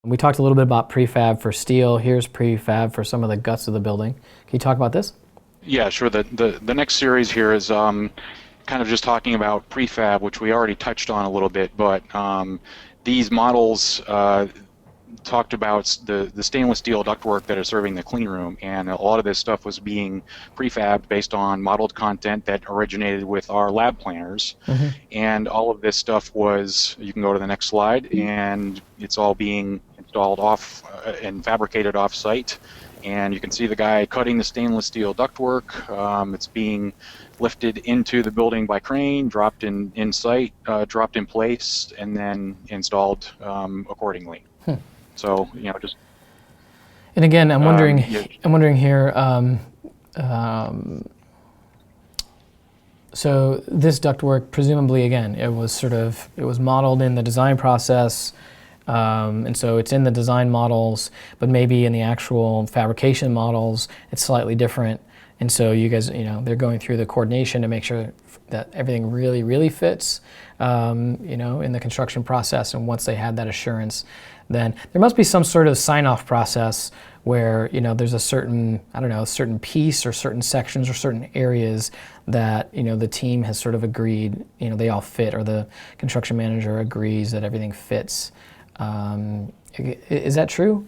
We talked a little bit about prefab for steel. Here's prefab for some of the guts of the building. Can you talk about this? Yeah, sure. The next series here is kind of just talking about prefab, which we already touched on a little bit, but these models talked about the stainless steel ductwork that is serving the clean room, and a lot of this stuff was being prefabbed based on modeled content that originated with our lab planners. Mm-hmm. And all of this stuff was, you can go to the next slide, and it's all being installed off and fabricated off site. And you can see the guy cutting the stainless steel ductwork. It's being lifted into the building by crane, dropped in sight, dropped in place, and then installed accordingly. So, you know, just. And again, I'm wondering, yeah. I'm wondering here. So this ductwork, presumably, again, it was modeled in the design process, and so it's in the design models, but maybe in the actual fabrication models, it's slightly different. And so you guys, you know, they're going through the coordination to make sure that everything really, really fits, you know, in the construction process. And once they had that assurance, then there must be some sort of sign-off process where, you know, there's a certain, I don't know, a certain piece or certain sections or certain areas that, you know, the team has sort of agreed, you know, they all fit, or the construction manager agrees that everything fits. Is that true?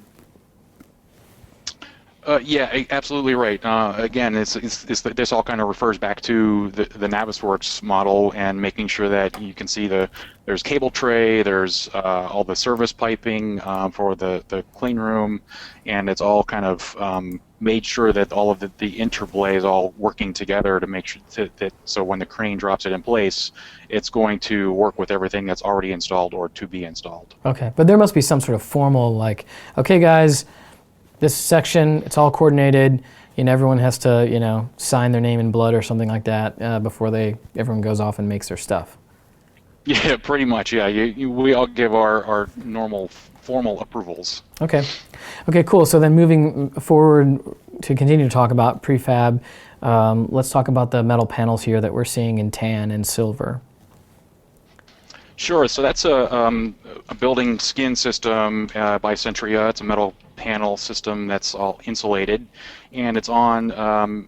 Yeah, absolutely right. Again, this all kind of refers back to the Navisworks model and making sure that you can see there's cable tray, there's all the service piping for the clean room, and it's all kind of made sure that all of the interplay is all working together to make sure that so when the crane drops it in place, it's going to work with everything that's already installed or to be installed. Okay, but there must be some sort of formal, like, okay, guys, this section, it's all coordinated, and everyone has to, you know, sign their name in blood or something like that before everyone goes off and makes their stuff. Yeah, pretty much. Yeah, we all give our normal formal approvals. Okay, cool. So then moving forward to continue to talk about prefab, let's talk about the metal panels here that we're seeing in tan and silver. Sure. So that's a building skin system by Centria. It's a metal panel system that's all insulated, and it's on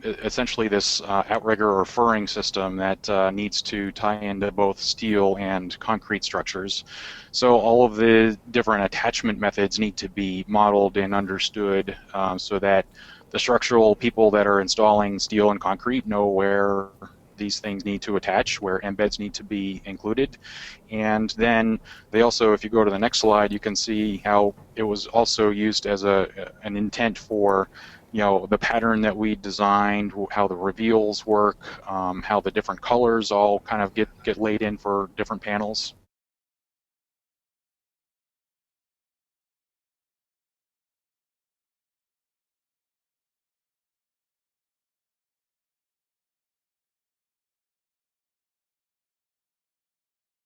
essentially this outrigger or furring system that needs to tie into both steel and concrete structures. So all of the different attachment methods need to be modeled and understood so that the structural people that are installing steel and concrete know where these things need to attach, where embeds need to be included. And then they also, if you go to the next slide, you can see how it was also used as an intent for, you know, the pattern that we designed, how the reveals work, how the different colors all kind of get laid in for different panels.